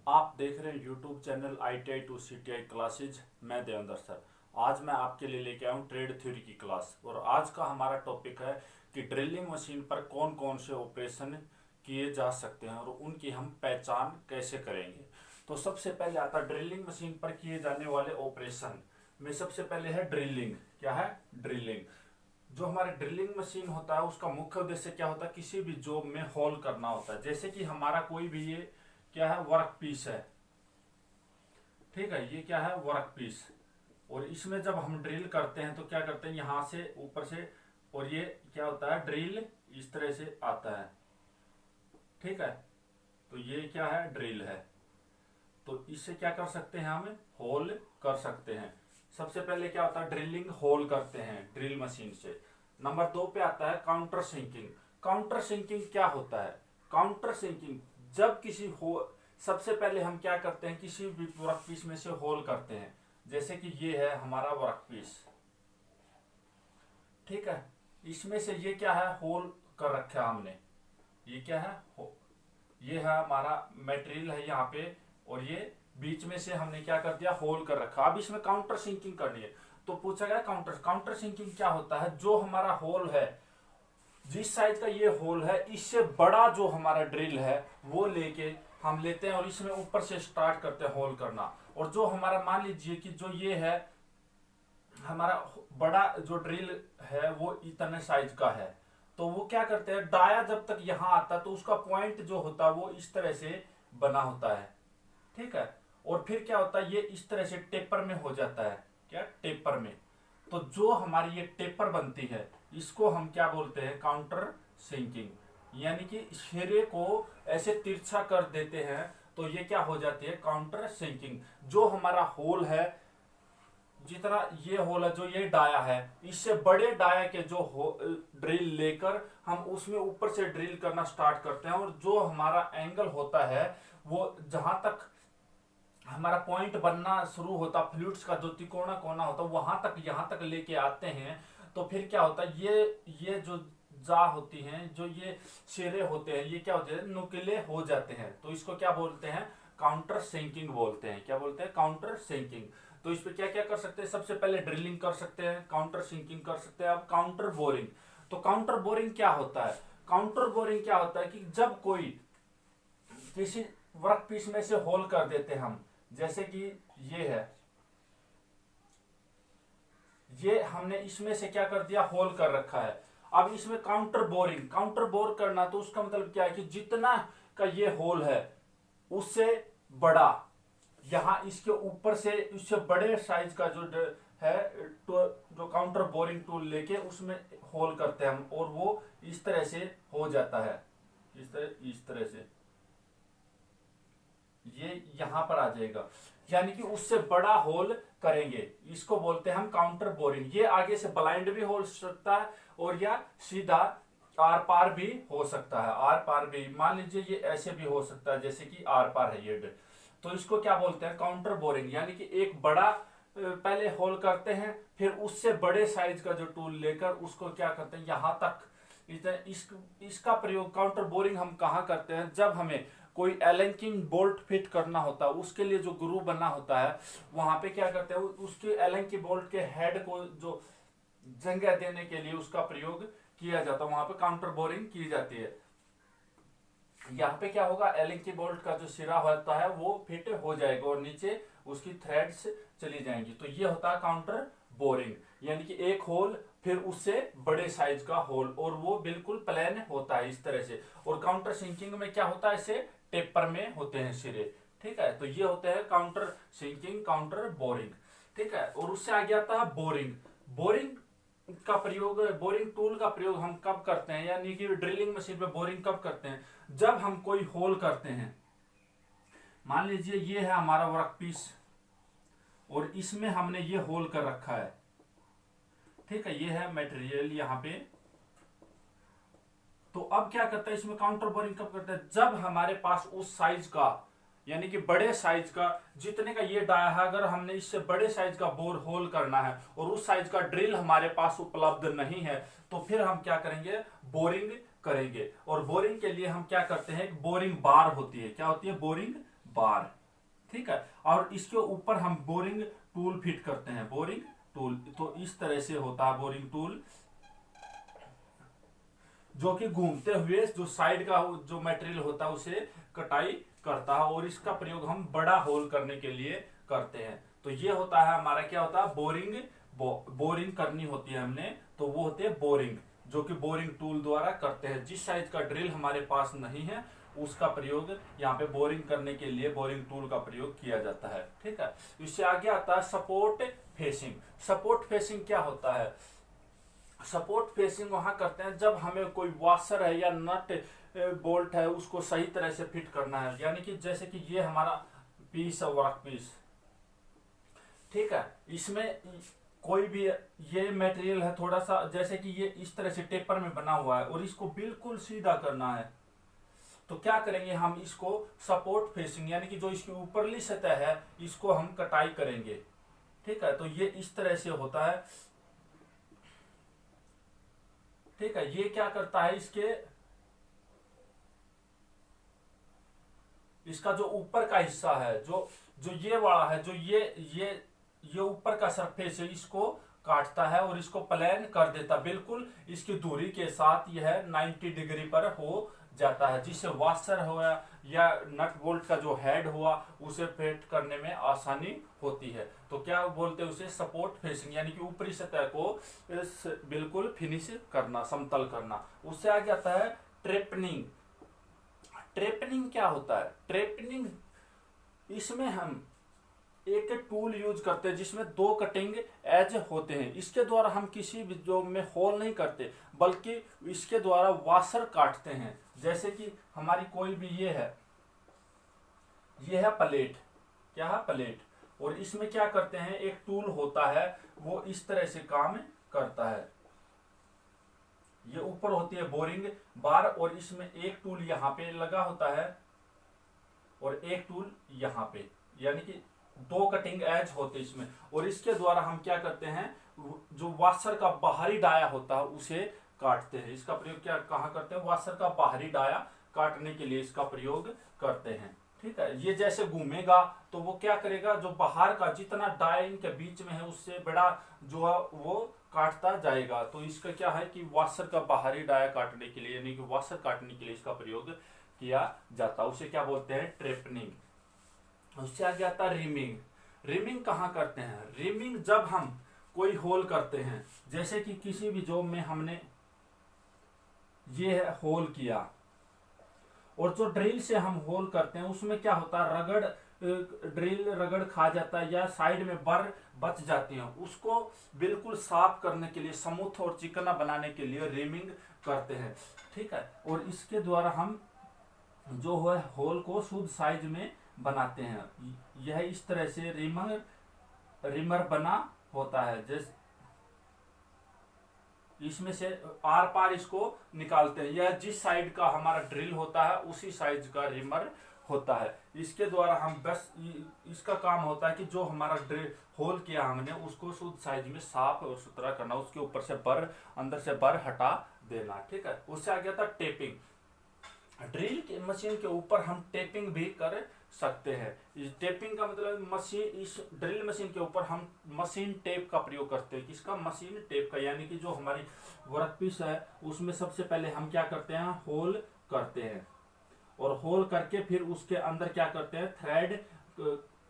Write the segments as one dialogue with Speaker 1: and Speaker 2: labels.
Speaker 1: आप देख रहे हैं YouTube channel ITI to CTI classes. मैं देवेंद्र सर। आज मैं आपके लिए लेके आया हूँ ट्रेड थ्योरी की क्लास। और आज का हमारा टॉपिक है कि ड्रिलिंग मशीन पर कौन कौन से ऑपरेशन किए जा सकते हैं और उनकी हम पहचान कैसे करेंगे। तो सबसे पहले आता है ड्रिलिंग मशीन पर किए जाने वाले ऑपरेशन में सबसे पहले है ड्रिलिंग। क्या है? ड्रिलिंग। जो हमारे ड्रिलिंग मशीन होता है उसका मुख्य उद्देश्य क्या होता है? किसी भी जॉब में होल करना होता है। जैसे कि हमारा कोई भी ये क्या है, वर्क पीस है। ठीक है, ये क्या है, वर्क पीस। और इसमें जब हम ड्रिल करते हैं तो क्या करते हैं, यहां से ऊपर से, और ये क्या होता है, ड्रिल इस तरह से आता है। ठीक है, तो ये क्या है, ड्रिल है। तो इससे क्या कर सकते हैं, हम होल कर सकते हैं। सबसे पहले क्या होता है, ड्रिलिंग होल करते हैं ड्रिल मशीन से। नंबर 2 पे आता है काउंटर सिंकिंग। काउंटर सिंकिंग क्या होता है? काउंटर सिंकिंग जब किसी हो, सबसे पहले हम क्या करते हैं, किसी भी वर्क पीस में से होल करते हैं। जैसे कि ये है हमारा वर्क पीस। ठीक है, इसमें से ये क्या है, होल कर रखा है हमने। ये क्या है, ये है हमारा मटेरियल है यहाँ पे। और ये बीच में से हमने क्या कर दिया, होल कर रखा। अब इसमें काउंटर सिंकिंग करनी है। तो पूछा गया काउंटर काउंटर सिंकिंग क्या होता है? जो हमारा होल है, जिस साइज का ये होल है, इससे बड़ा जो हमारा ड्रिल है वो लेके हम लेते हैं और इसमें ऊपर से स्टार्ट करते हैं होल करना। और जो हमारा, मान लीजिए कि जो ये है हमारा बड़ा जो ड्रिल है वो इतने साइज का है, तो वो क्या करते हैं, डाया जब तक यहाँ आता है तो उसका पॉइंट जो होता है वो इस तरह से बना होता है। ठीक है, और फिर क्या होता है, ये इस तरह से टेपर में हो जाता है। क्या? टेपर में। तो जो हमारी ये टेपर बनती है इसको हम क्या बोलते हैं, काउंटर सिंकिंग। यानी कि सिरे को ऐसे तिरछा कर देते हैं तो ये क्या हो जाती है, काउंटर सिंकिंग। जो हमारा होल है, जितना ये होल है, जो ये डाया है, इससे बड़े डाया के जो ड्रिल लेकर हम उसमें ऊपर से ड्रिल करना स्टार्ट करते हैं। और जो हमारा एंगल होता है वो जहां तक हमारा पॉइंट बनना शुरू होता, फ्लूइड्स का जो तिकोना कोना होता है वहां तक, यहां तक लेके आते हैं। तो फिर क्या होता है, ये जो जा होती हैं, जो ये शेरे होते हैं, ये क्या होते हैं, नुकीले हो जाते हैं। तो इसको क्या बोलते हैं, काउंटर सिंकिंग बोलते हैं। क्या बोलते हैं? Counter sinking. तो इस पे क्या क्या कर सकते हैं, सबसे पहले ड्रिलिंग कर सकते हैं, काउंटर सिंकिंग कर सकते हैं। अब काउंटर बोरिंग। तो काउंटर बोरिंग क्या होता है? काउंटर बोरिंग क्या होता है कि जब कोई किसी वर्क पीस में से होल कर देते हैं हम। जैसे कि ये है, ये हमने इसमें से क्या कर दिया, होल कर रखा है। अब इसमें काउंटर बोरिंग, काउंटर बोर करना, तो उसका मतलब क्या है कि जितना का ये होल है उससे बड़ा, यहां इसके ऊपर से उससे बड़े साइज का जो है, तो जो काउंटर बोरिंग टूल लेके उसमें होल करते हैं हम, और वो इस तरह से हो जाता है। इस तरह से ये यहां पर आ जाएगा, यानी कि उससे बड़ा होल करेंगे। इसको बोलते हैं हम काउंटर बोरिंग। ये आगे से ब्लाइंड भी हो सकता है और या सीधा आर पार भी हो सकता है। आर पार भी, मान लीजिए ये ऐसे भी हो सकता है जैसे कि आर पार है ये। तो इसको क्या बोलते हैं, काउंटर बोरिंग। यानी कि एक बड़ा पहले होल करते हैं, फिर उससे बड़े साइज का जो टूल लेकर उसको क्या करते हैं, यहां तक। इसका प्रयोग काउंटर बोरिंग हम कहाँ करते हैं, जब हमें कोई एलेंकिंग बोल्ट फिट करना होता है, उसके लिए जो ग्रू बना होता है, वहां पे क्या करते हैं, उसके एलेंकी बोल्ट के हेड को जो जगह देने के लिए उसका प्रयोग किया जाता है, वहां पे काउंटर बोरिंग की जाती है। यहाँ पे क्या होगा, एलेंकी बोल्ट का जो सिरा होता है वो फिट हो जाएगा और नीचे उसकी थ्रेड्स चली जाएंगी। तो ये होता है काउंटर बोरिंग। यानी कि एक होल, फिर उससे बड़े साइज का होल, और वो बिल्कुल प्लेन होता है इस तरह से। और काउंटर सिंकिंग में क्या होता है, ऐसे टेपर में होते हैं सिरे। ठीक है, तो ये होते हैं काउंटर सिंकिंग, काउंटर बोरिंग। ठीक है, और उससे आगे आता है बोरिंग। बोरिंग का प्रयोग, बोरिंग टूल का प्रयोग हम कब करते हैं, यानी कि ड्रिलिंग मशीन पे बोरिंग कब करते हैं, जब हम कोई होल करते हैं। मान लीजिए ये है हमारा वर्क पीस और इसमें हमने ये होल कर रखा है। ठीक है, ये है मटेरियल यहाँ पे। तो अब क्या करता है, इसमें काउंटर बोरिंग कब करता है, जब हमारे पास उस साइज का, यानी कि बड़े साइज का, जितने का ये डाया है, अगर हमने इससे बड़े साइज का बोर होल करना है और उस साइज का ड्रिल हमारे पास उपलब्ध नहीं है, तो फिर हम क्या करेंगे, बोरिंग करेंगे। और बोरिंग के लिए हम क्या करते हैं, एक बोरिंग बार होती है। क्या होती है? बोरिंग बार, ठीक है। और इसके ऊपर हम बोरिंग टूल फिट करते हैं, बोरिंग टूल। तो इस तरह से होता है बोरिंग टूल, जो कि घूमते हुए जो साइड का जो मटेरियल होता है उसे कटाई करता है, और इसका प्रयोग हम बड़ा होल करने के लिए करते हैं। तो ये होता है हमारा, क्या होता है, बोरिंग। बोरिंग करनी होती है हमने, तो वो होते हैं बोरिंग, जो कि बोरिंग टूल द्वारा करते हैं। जिस साइज का ड्रिल हमारे पास नहीं है उसका प्रयोग यहाँ पे बोरिंग करने के लिए बोरिंग टूल का प्रयोग किया जाता है, ठीक है। इससे आगे आता है सपोर्ट फेसिंग। सपोर्ट फेसिंग क्या होता है? सपोर्ट फेसिंग वहां करते हैं जब हमें कोई वॉशर है या नट बोल्ट है उसको सही तरह से फिट करना है, यानी कि जैसे कि ये हमारा पीस है, वर्क पीस, ठीक है। इसमें कोई भी ये मटेरियल है थोड़ा सा, जैसे कि ये इस तरह से टेपर में बना हुआ है और इसको बिल्कुल सीधा करना है, तो क्या करेंगे हम, इसको सपोर्ट फेसिंग यानी कि जो इसकी ऊपरली सतह है इसको हम कटाई करेंगे, ठीक है। तो ये इस तरह से होता है, ठीक है। ये क्या करता है, इसका जो ऊपर का हिस्सा है, जो जो ये वाला है, जो ये ऊपर का सरफेस है, इसको काटता है और इसको प्लेन कर देता, बिल्कुल इसकी दूरी के साथ यह 90 डिग्री पर हो जाता है, जिससे वॉशर हुआ या नट बोल्ट का जो हेड हुआ उसे फिट करने में आसानी होती है। तो क्या बोलते हैं उसे, सपोर्ट फेसिंग, यानी कि ऊपरी सतह को बिल्कुल फिनिश करना, समतल करना। उससे आगे आता है ट्रेपनिंग। ट्रेपनिंग क्या होता है? ट्रेपनिंग, इसमें हम एक टूल यूज करते हैं जिसमें 2 कटिंग एज होते हैं। इसके द्वारा हम किसी भी जॉब में होल नहीं करते, बल्कि इसके द्वारा वॉशर काटते हैं। जैसे कि हमारी कोई भी ये है प्लेट, क्या है, प्लेट, और इसमें क्या करते हैं, एक टूल होता है वो इस तरह से काम करता है। ये ऊपर होती है बोरिंग बार और इसमें एक टूल यहाँ पे लगा होता है और एक टूल यहाँ पे, यानी कि 2 कटिंग एज होते हैं इसमें। और इसके द्वारा हम क्या करते हैं, जो वॉशर का बाहरी डाया होता है उसे काटते हैं। इसका प्रयोग क्या कहाँ करते हैं, वॉशर का बाहरी डाया काटने के लिए इसका प्रयोग करते हैं, ठीक है। ये जैसे घूमेगा तो वो क्या करेगा, जो बाहर का जितना डाया इनके बीच में है उससे बड़ा जो है वो काटता जाएगा। तो इसका क्या है कि वॉशर का बाहरी डाया काटने के लिए, यानी कि वॉशर काटने के लिए इसका प्रयोग किया जाता है, उसे क्या बोलते हैं, ट्रेपनिंग। उससे आगे आता है रिमिंग। रिमिंग कहाँ करते हैं? रिमिंग जब हम कोई होल करते हैं, जैसे कि किसी भी जॉब में हमने ये होल किया और जो ड्रिल से हम होल करते हैं उसमें क्या होता है, ड्रिल रगड़ खा जाता है या साइड में बर बच जाती है, उसको बिल्कुल साफ करने के लिए, स्मूथ और चिकना बनाने के लिए रिमिंग करते हैं, ठीक है। और इसके द्वारा हम जो है होल को शुद्ध साइज में बनाते हैं। यह इस तरह से रिमर बना होता है, जैसे इसमें से आर पार इसको निकालते हैं। यह जिस साइड का हमारा ड्रिल होता है उसी साइज का रिमर होता है। इसके द्वारा हम बस इसका काम होता है कि जो हमारा ड्रिल होल किया हमने उसको शुद्ध साइज में साफ और सुथरा करना, उसके ऊपर से बर, अंदर से बर हटा देना, ठीक है। उससे आ गया था टेपिंग। ड्रिल के मशीन के ऊपर हम टेपिंग भी कर सकते हैं। इस टेपिंग का मतलब मशीन, इस ड्रिल मशीन के ऊपर हम मशीन टेप का प्रयोग करते हैं। किसका? मशीन टेप का, यानी कि जो हमारी वर्कपीस है उसमें सबसे पहले हम क्या करते हैं, होल करते हैं, और होल करके फिर उसके अंदर क्या करते हैं, थ्रेड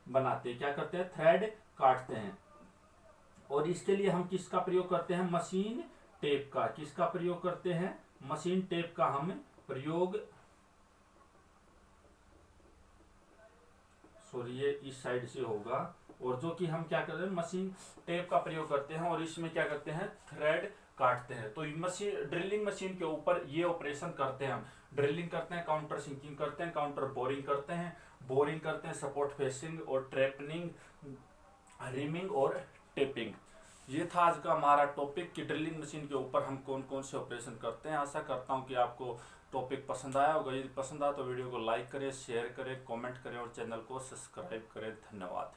Speaker 1: बनाते हैं। क्या करते हैं? थ्रेड काटते हैं। और इसके लिए हम किसका प्रयोग करते हैं? मशीन टेप का। किसका प्रयोग करते हैं? मशीन टेप का हम प्रयोग, सॉरी ये इस साइड से होगा, और जो कि हम क्या करते हैं, मशीन टेप का प्रयोग करते हैं और इसमें क्या करते हैं, थ्रेड काटते हैं। तो मशीन, ड्रिलिंग मशीन के ऊपर ये ऑपरेशन करते हैं हम। ड्रिलिंग करते हैं, काउंटर सिंकिंग करते हैं, काउंटर बोरिंग करते हैं, सपोर्ट फेसिंग और ट्रेपनिंग, रिमिंग और टेपिंग। ये था आज का हमारा टॉपिक कि ड्रिलिंग मशीन के ऊपर हम कौन कौन से ऑपरेशन करते हैं। आशा करता हूँ कि आपको टॉपिक पसंद आया होगा। यदि पसंद आया तो वीडियो को लाइक करें, शेयर करें, कमेंट करें और चैनल को सब्सक्राइब करें। धन्यवाद।